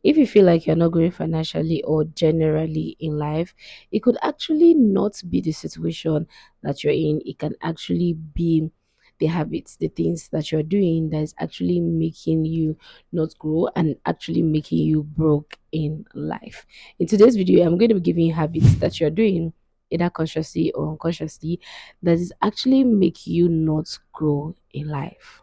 If you feel like you're not growing financially or generally in life, it could actually not be the situation that you're in. It can actually be the habits, the things that you're doing that is actually making you not grow and actually making you broke in life. In today's video, I'm going to be giving you habits that you're doing either consciously or unconsciously that is actually make you not grow in life.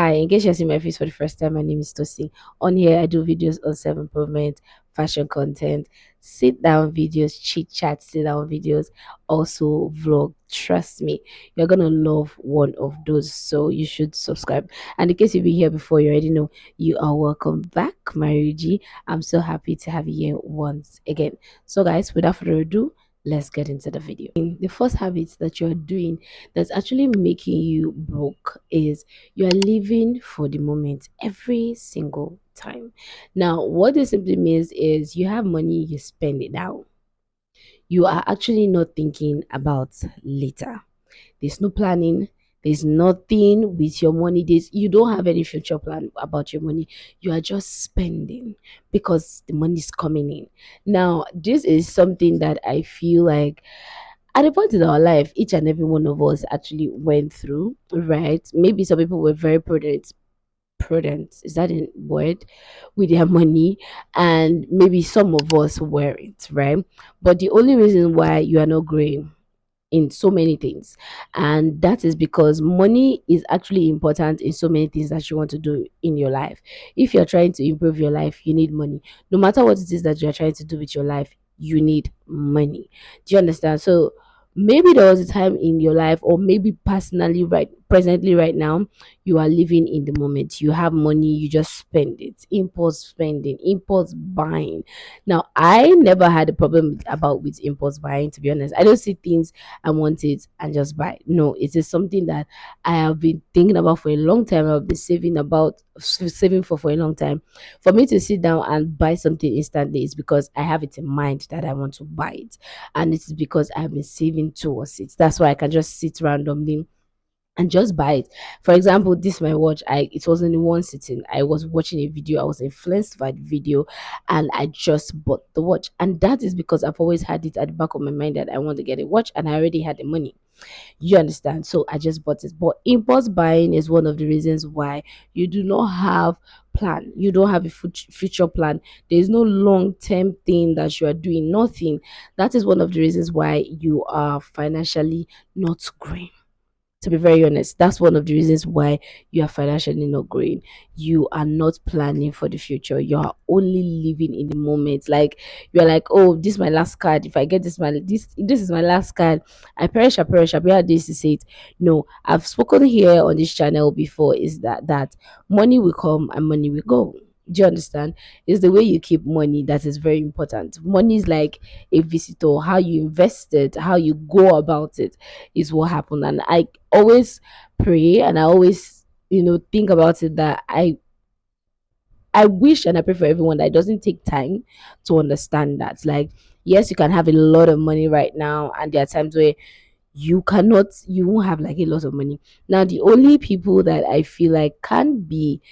Hi, in case you're seeing my face for the first time, my name is Tosi. On here, I do videos on self improvement, fashion content, sit down videos, chit chat, sit down videos, also vlog. Trust me, you're gonna love one of those, so you should subscribe. And in case you've been here before, you already know you are welcome back, Mariji. I'm so happy to have you here once again. So, guys, without further ado, let's get into the video. The first habit that you're doing that's actually making you broke is you are living for the moment every single time. Now, what this simply means is you have money, you spend it now. You are actually not thinking about later. There's no planning. There's nothing with your money. You don't have any future plan about your money. You are just spending because the money is coming in. Now, this is something that I feel like at a point in our life, each and every one of us actually went through, right? Maybe some people were very prudent, is that a word, with their money, and maybe some of us weren't, right? But the only reason why you are not growing in so many things, and that is because money is actually important in so many things that you want to do in your life. If you're trying to improve your life, you need money. No matter what it is that you're trying to do with your life, you need money. Do you understand? So maybe there was a time in your life, or maybe personally, right, presently, right now, you are living in the moment. You have money, you just spend it. Impulse spending, impulse buying. Now, I never had a problem with impulse buying, to be honest. I don't see things I want it and just buy. No, it is something that I have been thinking about for a long time. I've been saving for a long time. For me to sit down and buy something instantly is because I have it in mind that I want to buy it, and it is because I have been saving towards it. That's why I can just sit randomly and just buy it. For example, this my watch. It wasn't in one sitting. I was watching a video. I was influenced by the video, and I just bought the watch. And that is because I've always had it at the back of my mind that I want to get a watch, and I already had the money. You understand? So I just bought it. But impulse buying is one of the reasons why you do not have plan. You don't have a future plan. There is no long term thing that you are doing. Nothing. That is one of the reasons why you are financially not growing. To be very honest, that's one of the reasons why you are financially not growing. You are not planning for the future. You are only living in the moment. Like you're like, oh, this is my last card. If I get this is my last card. I perish. I have this to say it. No, I've spoken here on this channel before. Is that money will come and money will go. Do you understand? It's the way you keep money that is very important. Money is like a visitor. How you invest it, how you go about it is what happened. And I always pray, and I always, think about it, that I wish and I pray for everyone that it doesn't take time to understand that. Like, yes, you can have a lot of money right now, and there are times where you won't have like a lot of money. Now, the only people that I feel like can be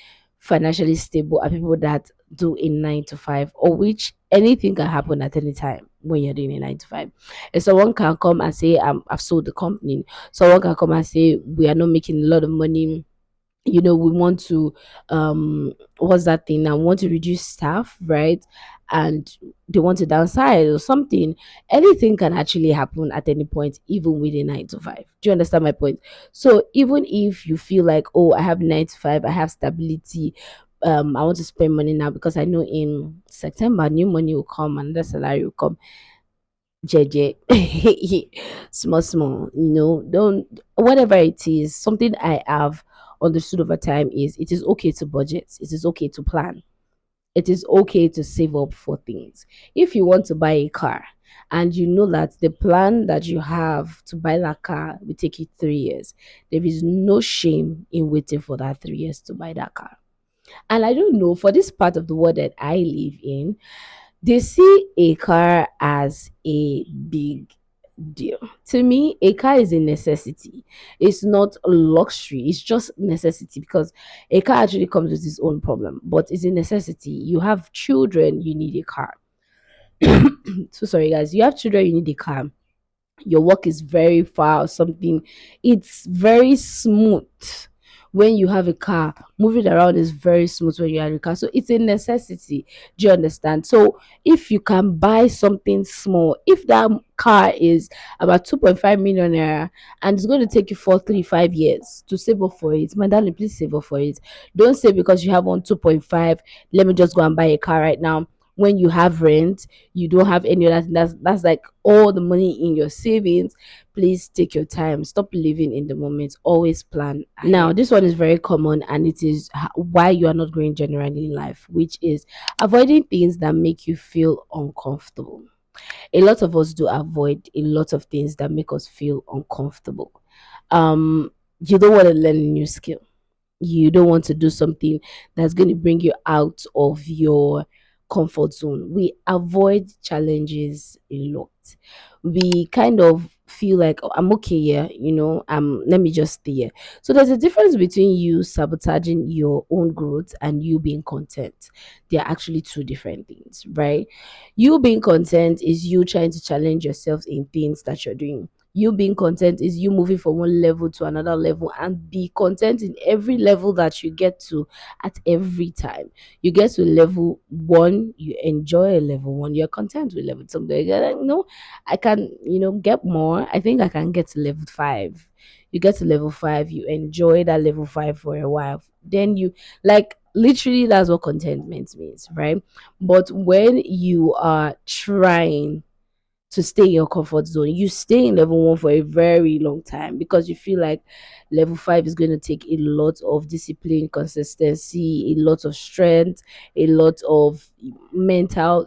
financially stable are people that do a 9 to 5, or which anything can happen at any time when you're doing a 9 to 5. And someone can come and say, I've sold the company. Someone can come and say, we are not making a lot of money. We want to what's that thing now, want to reduce staff, right? And they want to downsize or something. Anything can actually happen at any point, even with a 9 to 5. Do you understand my point? So even if you feel like, oh, I have 9 to 5, I have stability, I want to spend money now because I know in September new money will come and the salary will come. JJ, small, small, don't, whatever it is, something I have understood over time is it is okay to budget, it is okay to plan, it is okay to save up for things. If you want to buy a car and you know that the plan that you have to buy that car will take you 3 years, there is no shame in waiting for that 3 years to buy that car. And I don't know, for this part of the world that I live in, they see a car as a big deal. To me, a car is a necessity. It's not a luxury. It's just necessity because a car actually comes with its own problem, but it's a necessity. You have children, you need a car. So sorry, guys. You have children, you need a car. Your work is very far or something, it's very smooth when you have a car. Moving around is very smooth when you have a car. So it's a necessity. Do you understand? So if you can buy something small, if that car is about 2.5 million naira and it's going to take you 4 3 5 years to save up for it, my darling, please save up for it. Don't say because you have one 2.5, let me just go and buy a car right now. When you have rent, you don't have any other thing. That's like all the money in your savings. Please take your time. Stop living in the moment. Always plan ahead. Now, this one is very common, and it is why you are not growing generally in life, which is avoiding things that make you feel uncomfortable. A lot of us do avoid a lot of things that make us feel uncomfortable. You don't want to learn a new skill. You don't want to do something that's going to bring you out of your comfort zone. We avoid challenges a lot. We kind of feel like, oh, I'm okay here, let me just stay here. So there's a difference between you sabotaging your own growth and you being content. They're actually two different things, right? You being content is you trying to challenge yourself in things that you're doing. You being content is you moving from one level to another level and be content in every level that you get to at every time. You get to level one, you enjoy level one, you're content with level two. You're like, no, I can, get more. I think I can get to level five. You get to level five, you enjoy that level five for a while. Then you like literally that's what contentment means, right? But when you are trying to stay in your comfort zone. You stay in level one for a very long time because you feel like level five is going to take a lot of discipline, consistency, a lot of strength, a lot of mental,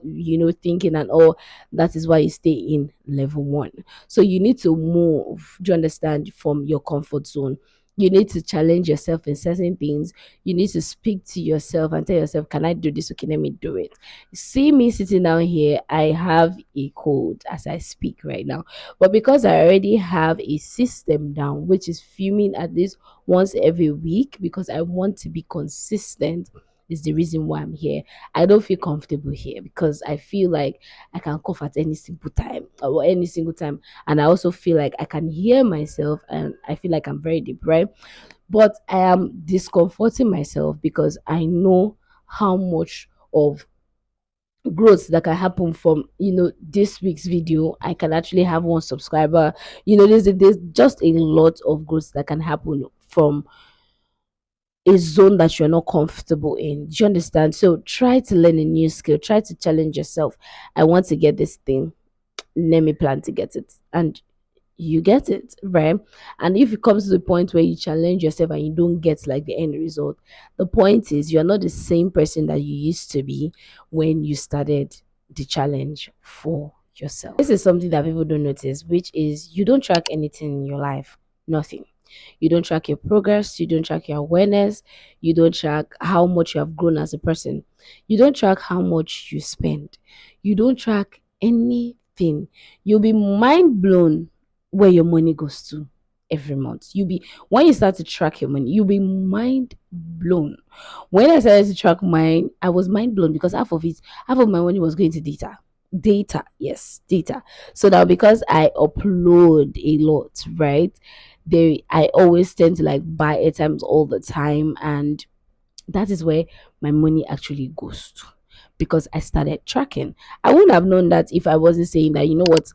thinking and all. That is why you stay in level one. So you need to move, do you understand, from your comfort zone. You need to challenge yourself in certain things. You need to speak to yourself and tell yourself, can I do this? Okay, let me do it. See me sitting down here, I have a code as I speak right now. But because I already have a system down, which is filming at least once every week, because I want to be consistent, is the reason why I'm here. I don't feel comfortable here because I feel like I can cough at any single time or any single time. And I also feel like I can hear myself and I feel like I'm very deep, right? But I am discomforting myself because I know how much of growth that can happen from this week's video. I can actually have one subscriber. There's just a lot of growth that can happen from a zone that you're not comfortable in. Do you understand? So try to learn a new skill, try to challenge yourself. I want to get this thing, let me plan to get it, and you get it, right? And if it comes to the point where you challenge yourself and you don't get like the end result, the point is you're not the same person that you used to be when you started the challenge for yourself. This is something that people don't notice, which is you don't track anything in your life. Nothing. You don't track your progress, you don't track your awareness, you don't track how much you have grown as a person, you don't track how much you spend, you don't track anything. You'll be mind blown where your money goes to every month. You'll be when you start to track your money, you'll be mind blown. When I started to track mine, I was mind blown because half of my money was going to data. Data, yes, data. So now because I upload a lot, right? I always tend to like buy airtimes all the time, and that is where my money actually goes to because I started tracking. I wouldn't have known that if I wasn't saying that, what,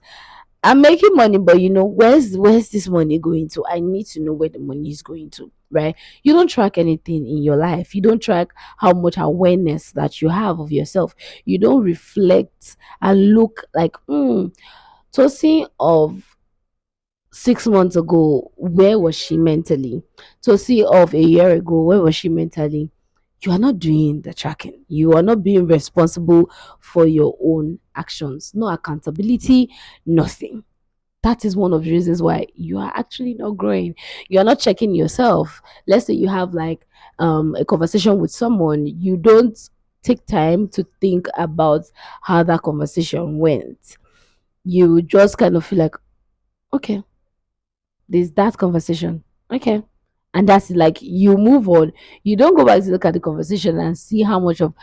I'm making money, but where's this money going to? I need to know where the money is going to, right? You don't track anything in your life. You don't track how much awareness that you have of yourself. You don't reflect and look like, Tosin of 6 months ago, where was she mentally? Tosin of a year ago, where was she mentally? You are not doing the tracking. You are not being responsible for your own actions. No accountability, nothing. That is one of the reasons why you are actually not growing. You are not checking yourself. Let's say you have like a conversation with someone, you don't take time to think about how that conversation went. You just kind of feel like, Okay, there's that conversation. Okay. And that's it, like you move on. You don't go back to look at the conversation and see how much of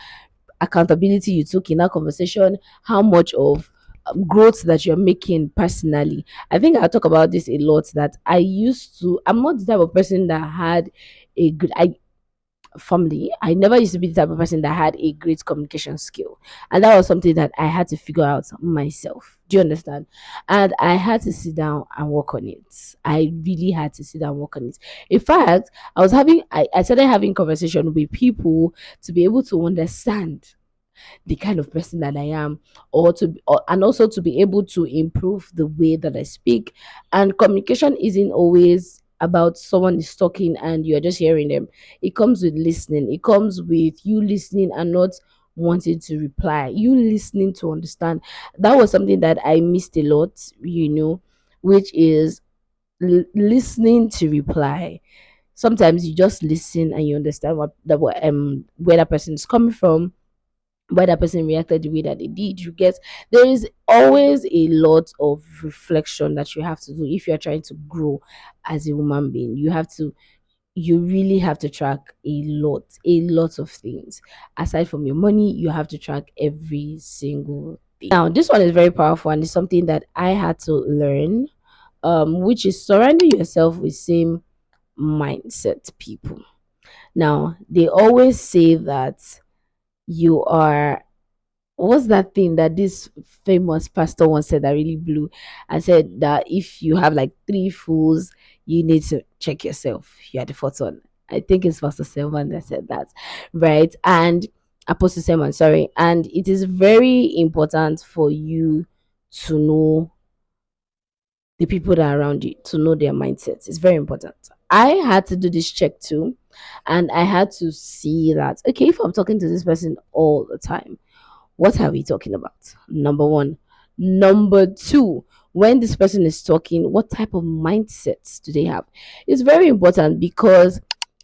accountability you took in that conversation, how much of growth that you're making personally. I think I talk about this a lot, that I'm not the type of person that had a good, family. I never used to be the type of person that had a great communication skill. And that was something that I had to figure out myself. Do you understand? And I had to sit down and work on it. I really had to sit down and work on it. In fact, I started having conversation with people to be able to understand the kind of person that I am, and also to be able to improve the way that I speak. And communication isn't always about someone is talking and you're just hearing them. It comes with listening. It comes with you listening and not wanting to reply. You listening to understand. That was something that I missed a lot, which is listening to reply. Sometimes you just listen and you understand where that person is coming from, why that person reacted the way that they did. You get, there is always a lot of reflection that you have to do if you're trying to grow as a human being. You really have to track a lot of things. Aside from your money, you have to track every single thing. Now, this one is very powerful and it's something that I had to learn, which is surrounding yourself with same mindset people. Now, they always say that you are, what's that thing that this famous pastor once said that really blew? I said that if you have like three fools, you need to check yourself. You are the fourth one. I think it's Pastor Selman that said that, right? And Apostle Selman, sorry. And it is very important for you to know the people that are around you, to know their mindsets. It's very important. I had to do this check too, and I had to see that, okay, if I'm talking to this person all the time, what are we talking about? Number one. Number two, when this person is talking, what type of mindsets do they have? It's very important because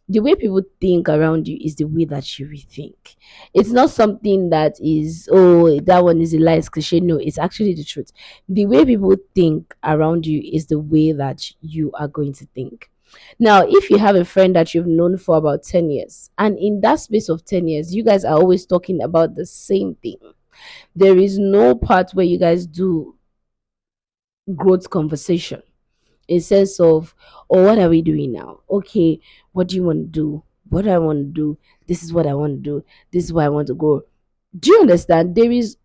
the way people think around you is the way that you rethink. It's not something that is, oh, that one is a lie, it's cliche. No, it's actually the truth. The way people think around you is the way that you are going to think. Now, if you have a friend that you've known for about 10 years, and in that space of 10 years, you guys are always talking about the same thing, there is no part where you guys do growth conversation in sense of, oh, what are we doing now? Okay, what do you want to do? What do I want to do? This is what I want to do. This is where I want to go. Do you understand? There's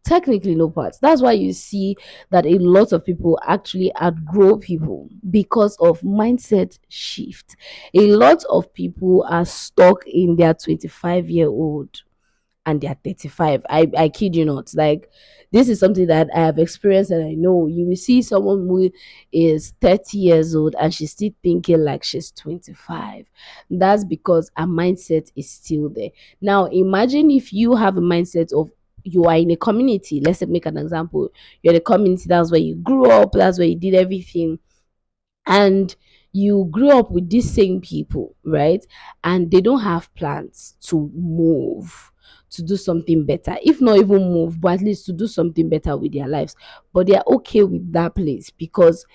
technically no parts. That's why you see that a lot of people actually outgrow people because of mindset shift. A lot of people are stuck in their 25-year-old and they're 35. I kid you not. Like, this is something that I have experienced, and I know you will see someone who is 30 years old and she's still thinking like she's 25. That's because her mindset is still there. Now, imagine if you have a mindset of, you are in a community. Let's make an example. You're in a community, that's where you grew up, that's where you did everything, and you grew up with these same people, right? And they don't have plans to move, to do something better, if not even move, but at least to do something better with their lives. But they are okay with that place because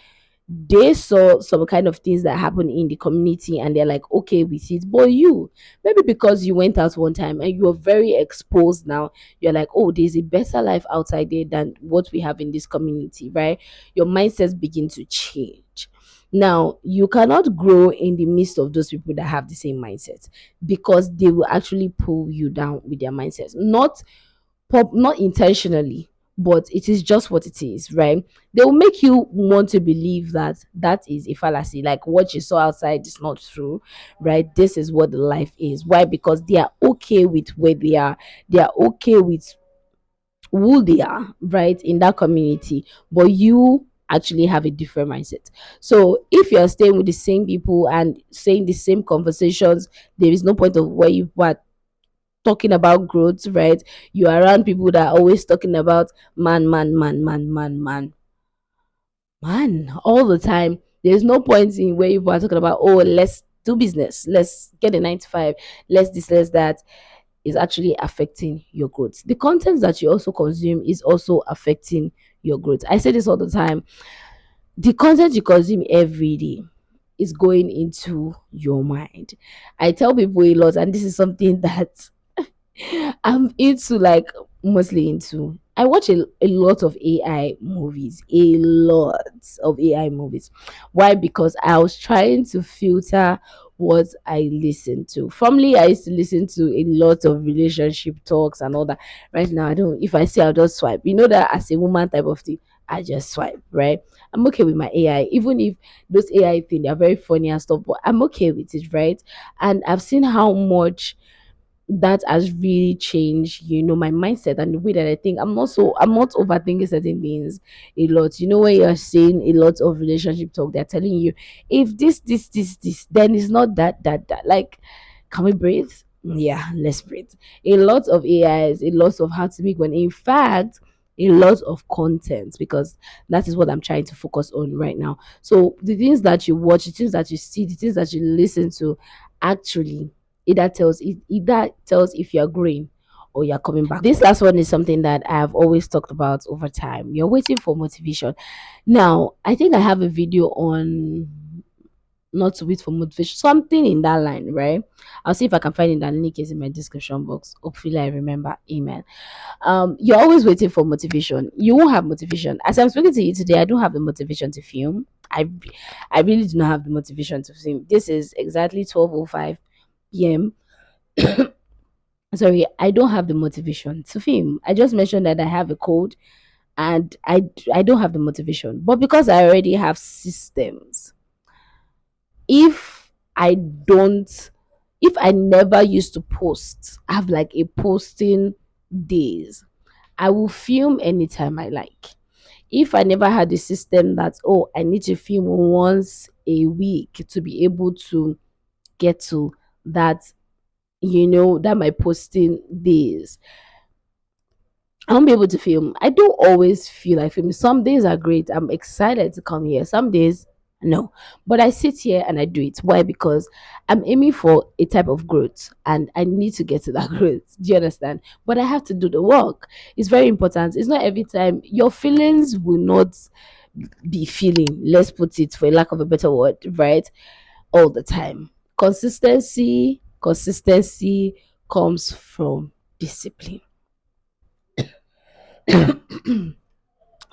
they saw some kind of things that happen in the community and they're like okay with it. But you, maybe because you went out one time and you're very exposed now, you're like, oh, there's a better life outside there than what we have in this community, right? Your mindsets begin to change. Now, you cannot grow in the midst of those people that have the same mindset, because they will actually pull you down with their mindsets. Not intentionally, but it is just what it is, right? They will make you want to believe that that is a fallacy, like what you saw outside is not true, right? This is what the life is. Why? Because they are okay with where they are. They are okay with who they are, right, in that community, but you actually have a different mindset. So if you're staying with the same people and saying the same conversations, there is no point of where you are talking about growth, right? You're around people that are always talking about man, man, man, man, man, man, man, all the time. There's no point in where you are talking about, oh, let's do business, let's get a 9 to 5, let's this, let's that. Is actually affecting your growth. The content that you also consume is also affecting your growth. I say this all the time. The content you consume every day is going into your mind. I tell people a lot, and this is something that I'm into, like mostly into. I watch a lot of AI movies, a lot of AI movies. Why? Because I was trying to filter what I listen to. Formerly, I used to listen to a lot of relationship talks and all that. Right now, I don't. If I see, I'll just swipe. You know that as a woman type of thing, I just swipe. Right? I'm okay with my AI, even if those AI thing they are very funny and stuff. But I'm okay with it, right? And I've seen how much that has really changed, my mindset and the way that I think. I'm not overthinking certain things a lot. When you're saying a lot of relationship talk, they're telling you if this, then it's not that. Like, can we breathe? Yeah, let's breathe. A lot of AIs, a lot of how to make when in fact a lot of content, because that is what I'm trying to focus on right now. So the things that you watch, the things that you see, the things that you listen to actually either tells if you're growing or you're coming back. This last one is something that I've always talked about over time. You're waiting for motivation. Now, I think I have a video on not to wait for motivation, something in that line, right? I'll see if I can find it, and link is in my description box. Hopefully I remember. Amen. You're always waiting for motivation. You won't have motivation. As I'm speaking to you today, I don't have the motivation to film. I really do not have the motivation to film. This is exactly 12:05 p.m. Sorry, I don't have the motivation to film. I just mentioned that I have a cold, and I don't have the motivation. But because I already have systems, if I don't if I never used to post, I have like a posting days. I will film anytime I like. If I never had a system that, oh, I need to film once a week to be able to get to that, that my posting days, I won't be able to film. I don't always feel like filming. Some days are great. I'm excited to come here. Some days, no. But I sit here and I do it. Why? Because I'm aiming for a type of growth and I need to get to that growth. Do you understand? But I have to do the work. It's very important. It's not every time. Your feelings will not be feeling, let's put it for a lack of a better word, right? All the time. Consistency comes from discipline.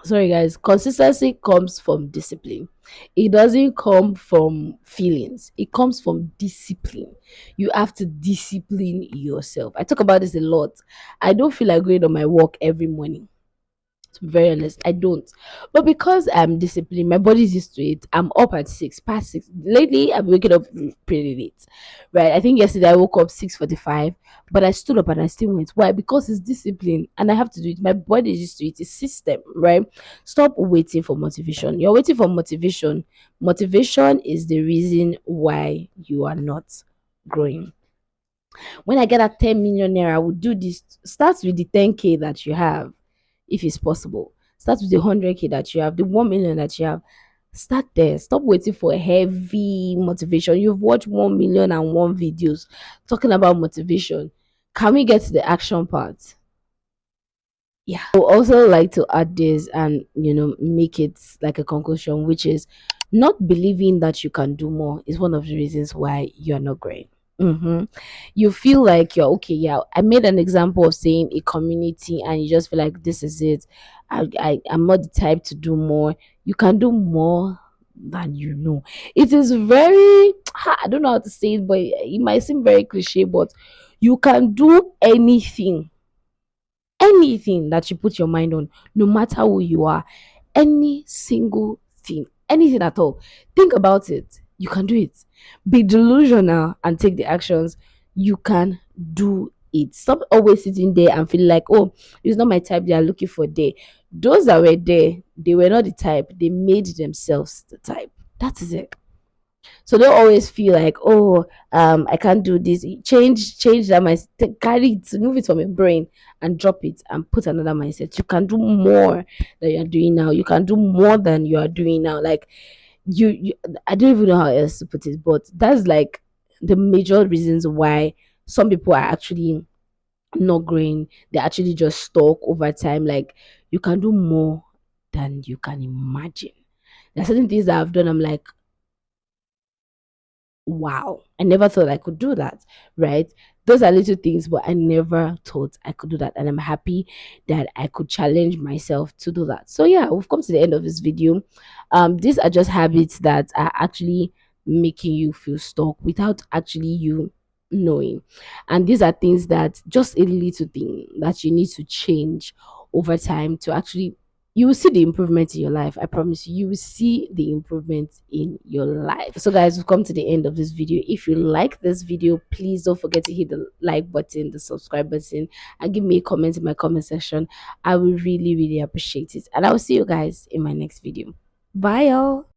Sorry guys, consistency comes from discipline. It doesn't come from feelings, it comes from discipline. You have to discipline yourself. I talk about this a lot. I don't feel like going on my walk every morning, to be very honest. I don't. But because I'm disciplined, my body's used to it. I'm up at past six. Lately, I'm waking up pretty late. Right. I think yesterday I woke up 6:45, but I stood up and I still went. Why? Because it's discipline and I have to do it. My body is used to it. It's system, right? Stop waiting for motivation. You're waiting for motivation. Motivation is the reason why you are not growing. When I get at 10 million naira, I will do this. Start with the 10K that you have, if it's possible. Start with the 100K that you have, the 1 million that you have. Start there. Stop waiting for heavy motivation. You've watched 1,000,001 videos talking about motivation. Can we get to the action part? Yeah. I would also like to add this and, make it like a conclusion, which is not believing that you can do more is one of the reasons why you're not great. You feel like you're okay. Yeah, I made an example of saying a community, and you just feel like this is it. I'm not the type to do more. You can do more than you know. It is very, I don't know how to say it, but it might seem very cliche, but you can do anything that you put your mind on, no matter who you are, any single thing, anything at all. Think about it. You can do it. Be delusional and take the actions. You can do it. Stop always sitting there and feel like, oh, it's not my type. They are looking for there. Those that were there, they were not the type. They made themselves the type. That is it. So don't always feel like, oh, I can't do this. Change that mindset. Carry it, move it from your brain and drop it and put another mindset. You can do more than you're doing now. You can do more than you are doing now. Like you I don't even know how else to put it, but that's like the major reasons why some people are actually not growing. They're actually just stuck over time. Like you can do more than you can imagine. There are certain things that I've done. I'm like, wow, I never thought I could do that, right? Those are little things, but I never thought I could do that. And I'm happy that I could challenge myself to do that. So yeah, we've come to the end of this video. These are just habits that are actually making you feel stuck without actually you knowing. And these are things that just a little thing that you need to change over time to actually you will see the improvement in your life. I promise you, you will see the improvement in your life. So, guys, we've come to the end of this video. If you like this video, please don't forget to hit the like button, the subscribe button, and give me a comment in my comment section. I will really, really appreciate it. And I will see you guys in my next video. Bye, y'all.